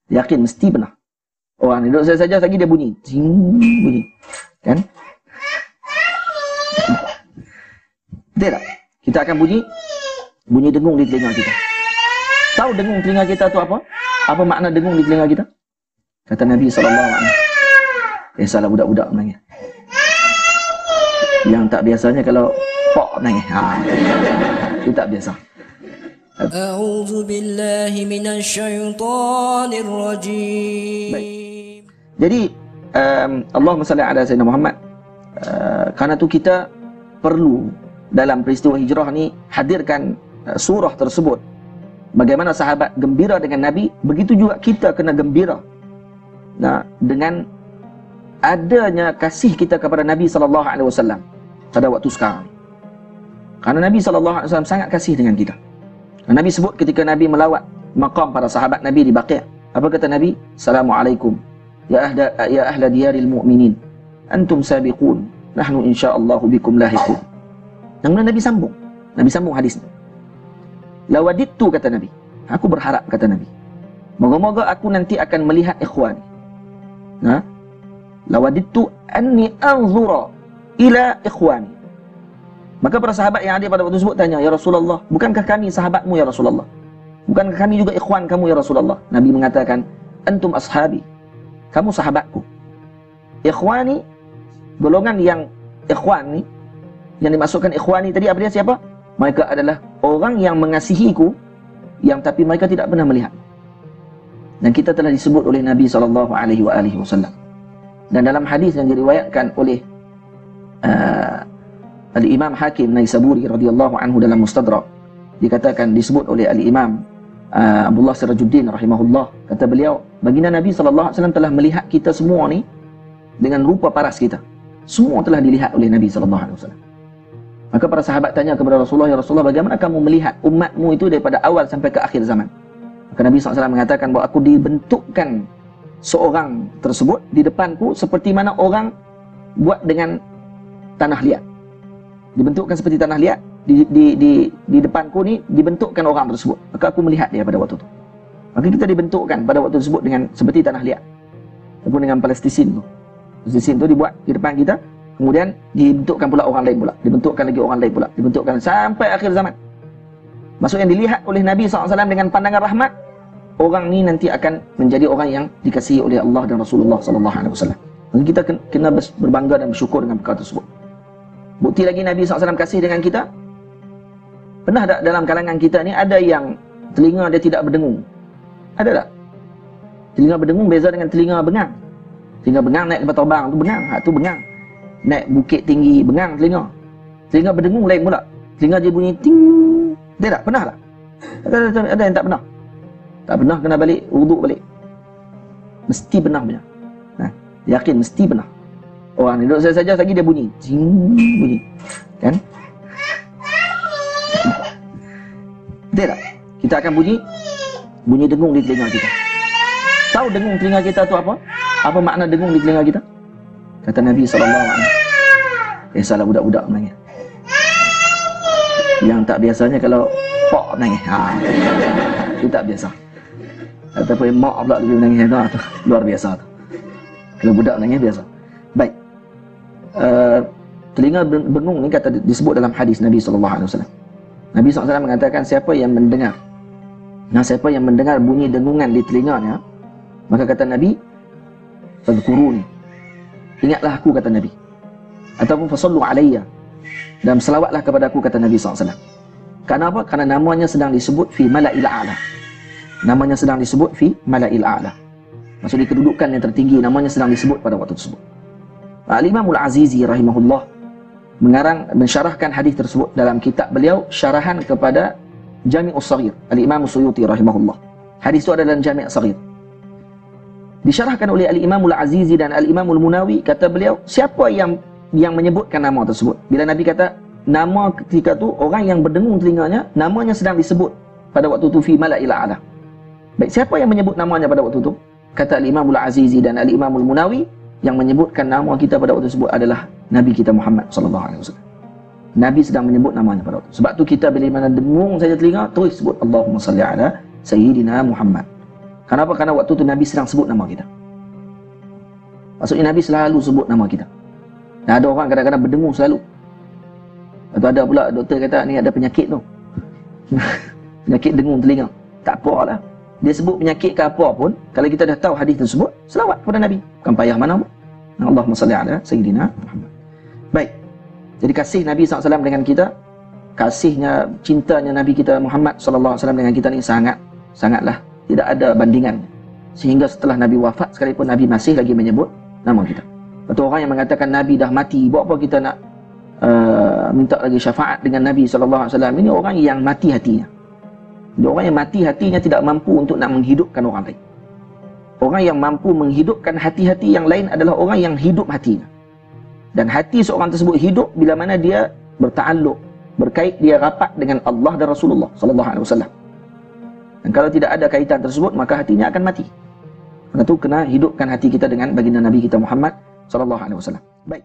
Yakin mesti pernah. Orang ni duduk saja lagi dia bunyi. Ting, bunyi. Kan? Betul tak? Kita akan bunyi dengung di telinga kita. Tahu dengung telinga kita tu apa? Apa makna dengung di telinga kita? Kata Nabi SAW. Salah budak-budak menangis. Yang tak biasanya kalau pok menangis. Itu tak biasa. A'udzu billahi minasyaitonir rajim. Baik. Jadi Allahumma salli ala sayyidina Muhammad. Karena tu kita perlu dalam peristiwa hijrah ni hadirkan surah tersebut. Bagaimana sahabat gembira dengan Nabi, begitu juga kita kena gembira dengan adanya kasih kita kepada Nabi SAW pada waktu sekarang. Karena Nabi SAW sangat kasih dengan kita. Nabi sebut ketika Nabi melawat maqam para sahabat Nabi di Baqi'. Apa kata Nabi? Assalamualaikum ya ahla diyaril mu'minin antum sabiqun nahnu insyaallah bikum lahiqun. Kemudian Nabi sambung hadis ni. Lawadittu, kata Nabi, aku berharap, kata Nabi, moga-moga aku nanti akan melihat ikhwani. Lawadittu anni anzura ila ikhwani. Maka para sahabat yang ada pada waktu tersebut tanya, ya Rasulullah, bukankah kami sahabatmu ya Rasulullah? Bukankah kami juga ikhwan kamu ya Rasulullah? Nabi mengatakan, antum ashabi, kamu sahabatku. Ikhwani, golongan yang ikhwan ni, yang dimasukkan ikhwani tadi apa dia, siapa? Mereka adalah orang yang mengasihiku, yang tapi mereka tidak pernah melihat. Dan kita telah disebut oleh Nabi SAW. Dan dalam hadis yang diriwayatkan oleh Al-Imam Hakim Naisaburi radhiyallahu anhu dalam Mustadrak, dikatakan, disebut oleh Al-Imam Abdullah Sirajuddin rahimahullah, kata beliau, baginda Nabi SAW telah melihat kita semua ni dengan rupa paras kita. Semua telah dilihat oleh Nabi SAW. Maka para sahabat tanya kepada Rasulullah, ya Rasulullah, bagaimana kamu melihat umatmu itu daripada awal sampai ke akhir zaman? Maka Nabi SAW mengatakan bahawa aku dibentukkan seorang tersebut di depanku seperti mana orang buat dengan tanah liat. Dibentukkan seperti tanah liat di depanku ni, dibentukkan orang tersebut. Maka aku melihat dia pada waktu itu. Maka kita dibentukkan pada waktu tersebut dengan seperti tanah liat, ataupun dengan plastisin tu. Plastisin tu dibuat di depan kita, kemudian dibentukkan pula orang lain pula, dibentukkan lagi orang lain pula, dibentukkan sampai akhir zaman. Maksud yang dilihat oleh Nabi SAW dengan pandangan rahmat, orang ni nanti akan menjadi orang yang dikasihi oleh Allah dan Rasulullah SAW. Maka kita kena berbangga dan bersyukur dengan perkara tersebut. Bukti lagi Nabi SAW kasih dengan kita. Pernah tak dalam kalangan kita ni ada yang telinga dia tidak berdengung? Ada tak? Telinga berdengung beza dengan telinga bengang. Telinga bengang naik ke terbang tu bengang, tu bengang. Naik bukit tinggi bengang telinga. Telinga berdengung lain pula. Telinga dia bunyi ting. Dia tak? Pernah tak? Ada yang tak pernah? Tak pernah, kena balik wuduk balik. Mesti pernah punya. Yakin mesti pernah. Orang ni duduk saja lagi dia bunyi. Ting, bunyi. Kan? Betul tak? Kita akan bunyi dengung di telinga kita. Tahu dengung telinga kita tu apa? Apa makna dengung di telinga kita? Kata Nabi SAW. Salah budak-budak menangis. Yang tak biasanya kalau pok menangis. Itu tak biasa. Ataupun mak pula lebih menangis tu, luar biasa tu. Kalau budak menangis biasa. Baik. Telinga bengung ni kata disebut dalam hadis Nabi SAW. Nabi SAW mengatakan siapa yang mendengar, siapa yang mendengar bunyi dengungan di telinganya, maka kata Nabi, fadhkuruni, ingatlah aku, kata Nabi, ataupun fasallu alayya, dan selawatlah kepada aku, kata Nabi SAW. Karena apa? Karena namanya sedang disebut fi mala'il a'la. Namanya sedang disebut fi mala'il a'la. Maksudnya kedudukan yang tertinggi, namanya sedang disebut pada waktu tersebut. Al-Imam Al-Azizi rahimahullah mensyarahkan hadis tersebut dalam kitab beliau, syarahan kepada Jami'us Saghir, Al-Imam Suyuti rahimahullah. Hadis itu adalah dalam Jami' Saghir. Disyarahkan oleh Al-Imam Al-Azizi dan Al-Imam Al-Munawi, kata beliau, siapa yang menyebutkan nama tersebut? Bila Nabi kata nama ketika tu, orang yang berdengung telinganya, namanya sedang disebut pada waktu tu fi mala'il a'la. Baik, siapa yang menyebut namanya pada waktu tu? Kata Al-Imam Al-Azizi dan Al-Imam Al-Munawi, yang menyebutkan nama kita pada waktu tersebut adalah Nabi kita Muhammad SAW. Nabi sedang menyebut namanya pada waktu. Sebab tu kita bila mana dengung saja telinga, terus sebut Allahumma salli ala Sayyidina Muhammad. Kenapa? Karena waktu tu Nabi sedang sebut nama kita. Maksudnya Nabi selalu sebut nama kita. Dan ada orang kadang-kadang berdengung selalu. Atau ada pula doktor kata ni ada penyakit tu. Penyakit dengung telinga. Tak apalah. Dia sebut penyakit ke apa pun, kalau kita dah tahu hadis tersebut, selawat kepada Nabi. Bukan payah mana pun. Allahumma salli ala Sayyidina Muhammad. Baik. Jadi kasih Nabi SAW dengan kita, kasihnya, cintanya Nabi kita Muhammad SAW dengan kita ni sangatlah tidak ada bandingan. Sehingga setelah Nabi wafat sekalipun, Nabi masih lagi menyebut nama kita. Atau orang yang mengatakan Nabi dah mati, buat apa kita nak minta lagi syafaat dengan Nabi SAW? Ini orang yang mati hatinya. Dia orang yang mati hatinya tidak mampu untuk nak menghidupkan orang lain. Orang yang mampu menghidupkan hati-hati yang lain adalah orang yang hidup hatinya. Dan hati seorang tersebut hidup bila mana dia bertaalluk, berkait, dia rapat dengan Allah dan Rasulullah SAW. Dan kalau tidak ada kaitan tersebut, maka hatinya akan mati. Maka itu kena hidupkan hati kita dengan baginda Nabi kita Muhammad SAW. Baik.